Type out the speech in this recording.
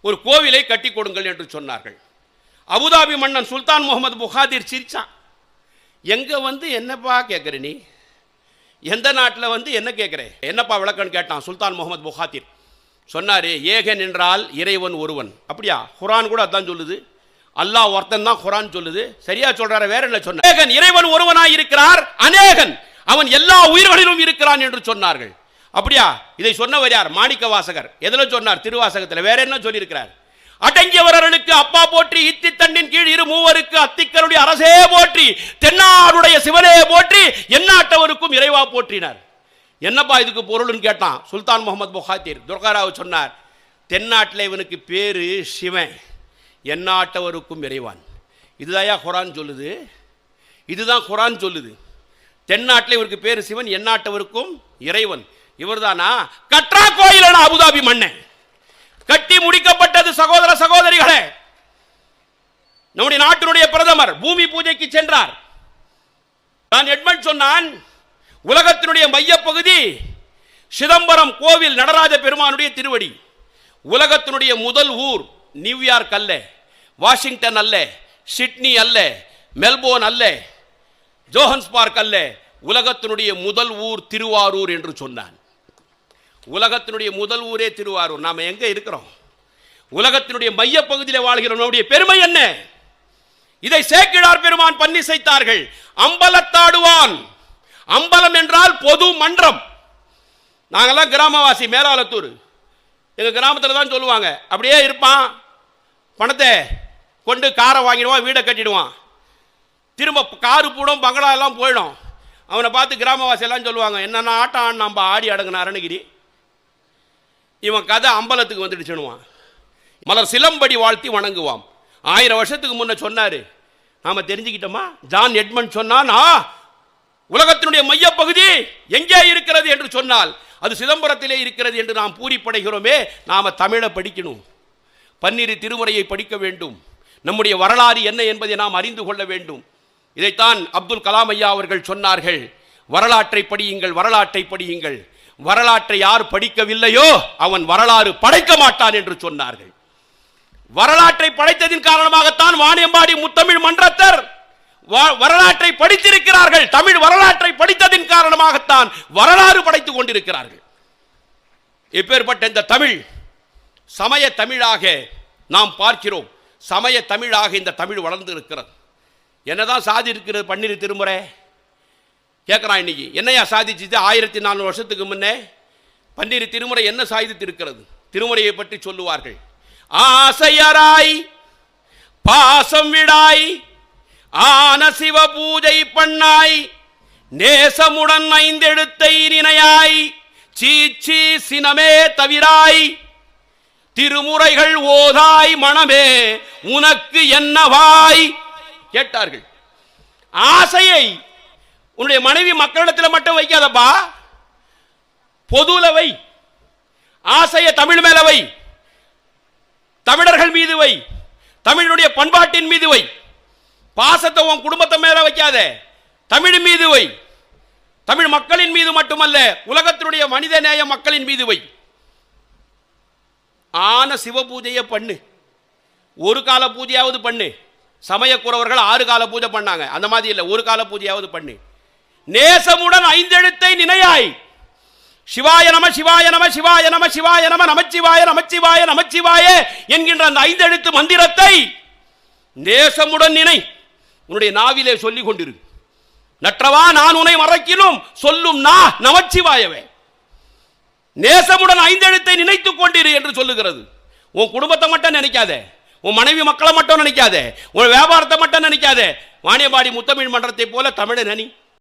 ஒரு கோவிலை கட்டி கொடுங்கள் என்று சொன்னார்கள். அபுதாபி மன்னன் சுல்தான் முகமது புகாதிர் சிரிச்சான். எங்கே வந்து என்னப்பா கேட்குற, நீ எந்த நாட்டில் வந்து என்ன கேட்குற, என்னப்பா விளக்கன்னு கேட்டான். சுல்தான் முகமது புகாதிர் சொன்னார், ஏகன் என்றால் இறைவன் ஒருவன். அப்படியா? குரான் கூட அதான் சொல்லுது. அல்லாஹ் ஒருத்தன் தான் குரான் சொல்லுது. சரியா சொல்றாரு? வேற என்ன சொன்ன? ஏகன் இறைவன் ஒருவனாய் இருக்கிறார், அநேகன் அவன் எல்லா உயிர்களிலும் இருக்கிறான் என்று சொன்னார்கள். அப்படியா? இதை சொன்னவர் யார்? மாணிக்க வாசகர். எதில் சொன்னார்? திருவாசகத்தில். வேற என்ன சொல்லியிருக்கிறார்? அடங்கியவர்களுக்கு அப்பா போற்றி, இத்தி தண்டின் கீழ் இரு மூவருக்கு அத்திக்கருடைய அரசே போற்றி, தென்னாடுடைய சிவனே போற்றி, எந்நாட்டவருக்கும் இறைவா போற்றினார். என்னப்பா இதுக்கு பொருள்னு கேட்டான் சுல்தான் முகமது புகாதிர். துர்காராவ் சொன்னார், தென்னாட்டில் இவனுக்கு பேரு சிவன், எந்நாட்டவருக்கும் இறைவான். இதுதான் குரான் சொல்லுது. இதுதான் குரான் சொல்லுது. தென்னாட்டில் இவருக்கு பேரு சிவன், எந்நாட்டவருக்கும் இறைவன். இவர்தானா? கற்றா கோயிலான அபுதாபி மன்னன். கட்டி முடிக்கப்பட்டது. சகோதர சகோதரிகளே, நம்முடைய நாட்டினுடைய பிரதமர் பூமி பூஜைக்கு சென்றார். நான் எட்மண்ட் சொன்னான், உலகத்தினுடைய மையப்பகுதி சிதம்பரம் கோவில் நடராஜ பெருமானுடைய திருவடி. உலகத்தினுடைய முதல் ஊர் நியூயார்க் அல்ல, வாஷிங்டன் அல்ல, சிட்னி அல்ல, மெல்போர்ன் அல்ல, ஜோஹன்ஸ்பர்க் அல்ல, உலகத்தினுடைய முதல் ஊர் திருவாரூர் என்று சொன்னான். உலகத்தினுடைய முதல் ஊரே திருவாரூர். நாம் எங்கே இருக்கிறோம்? உலகத்தினுடைய மையப்பகுதியில் வாழ்கிறோம். நம்முடைய பெருமை என்ன? இதை சேக்கிழார் பெருமான் பன்னிசைத்தார்கள். அம்பலத்தாடுவான். அம்பலம் என்றால் பொது மன்றம். நாங்கெல்லாம் கிராமவாசி, மேலாளத்தூர். எங்கள் கிராமத்தில் தான் சொல்லுவாங்க, அப்படியே இருப்பான், பணத்தை கொண்டு காரை வாங்கிடுவான், வீடை கட்டிடுவான், திரும்ப காரு பூடும் பங்களா எல்லாம் போயிடும். அவனை பார்த்து கிராமவாசி எல்லாம் சொல்லுவாங்க, என்னென்ன ஆட்டம் நம்ம ஆடி அடங்கின அருணகிரி, இவன் கதை அம்பலத்துக்கு வந்துடுச்சுடுவான். மலர் சிலம்படி வாழ்த்தி வணங்குவான். 1000 வருஷத்துக்கு முன்ன சொன்னாரு. நாம தெரிஞ்சுக்கிட்டோமா? ஜான் எட்மண்ட் சொன்னான், உலகத்தினுடைய மையப்பகுதி எங்கே இருக்கிறது என்று சொன்னால் அது சிதம்பரத்திலே இருக்கிறது என்று நாம் பூரிப்படைகிறோமே. நாம தமிழை படிக்கணும், பன்னிரு திருமுறையை படிக்க வேண்டும், நம்முடைய வரலாறு என்ன என்பதை நாம் அறிந்து கொள்ள வேண்டும். இதைத்தான் அப்துல் கலாம் ஐயா அவர்கள் சொன்னார்கள், வரலாற்றை படியுங்கள், வரலாற்றை படியுங்கள். வரலாற்றை யார் படிக்கவில்லையோ அவன் வரலாறு படைக்க மாட்டான் என்று சொன்னார்கள். வரலாற்றை படைத்ததின் காரணமாகத்தான் வாணியம்பாடி முத்தமிழ் மன்றத்தர் வரலாற்றை படித்திருக்கிறார்கள். தமிழ் வரலாற்றை படித்ததின் காரணமாகத்தான் வரலாறு படைத்துக் கொண்டிருக்கிறார்கள். எப்பேற்பட்ட இந்த தமிழ் சமய தமிழாக நாம் பார்க்கிறோம். சமய தமிழாக இந்த தமிழ் வளர்ந்து இருக்கிறது. என்னதான் சாதி இருக்கிறது பன்னிரு திருமுறை கேட்குறான். இன்னைக்கு என்னையா சாதிச்சு? 1400 வருஷத்துக்கு முன்னே பன்னிரு திருமுறை என்ன சாதித்து இருக்கிறது? திருமுறையை பற்றி சொல்லுவார்கள். ஆசையராய் பாசம் விடாய், ஆன சிவ பூஜை பண்ணாய், நேசமுடன் 5 எழுத்தை நினையாய், சீச்சி சினமே தவிராய், திருமுறைகள் ஓதாய், மனமே உனக்கு என்னவாய் கேட்டார்கள். ஆசையை உன்னுடைய மனைவி மக்களிடத்தில் மட்டும் வைக்காதப்பா, பொதுல வை. ஆசையை தமிழ் மேல வை, தமிழர்கள் மீது வை, தமிழுடைய பண்பாட்டின் மீது வை. பாசத்தை உன் குடும்பத்தை மேல வைக்காத, தமிழ் மீது வை. தமிழ் மக்களின் மீது மட்டுமல்ல, உலகத்தினுடைய மனித நேய மக்களின் மீது வை. ஆன சிவ பூஜையை பண்ணு, ஒரு கால பூஜையாவது பண்ணு. சமயக்குறவர்கள் 6 கால பூஜை பண்ணாங்க, அந்த மாதிரி இல்லை, ஒரு கால பூஜையாவது பண்ணு. நேசமுடன் 5 எழுத்தை நினையாய், சிவாய நம சிவாய நம சிவாய நம சிவாய நம நமச்சிவாய நமச்சிவாய நமச்சிவாய என்கின்ற அந்த 5 எழுத்து மந்திரத்தை நேசமுடன் நினை. உன்னுடைய நாவிலே சொல்லிக் கொண்டிரு. நற்றவா நான் உன்னை மறக்கினும் சொல்லும் நா நமச்சிவாயவே. நேசமுடன் 5 எழுத்தை நினைத்துக் கொண்டிரு என்று சொல்லுகிறது. உன் குடும்பத்தை மட்டும் நினைக்காத, உன் மனைவி மக்களை மட்டும் நினைக்காத, உன் வியாபாரத்தை மட்டும் நினைக்காத. வாணியம்பாடி முத்தமிழ் மன்றத்தை போல தமிழை நினை.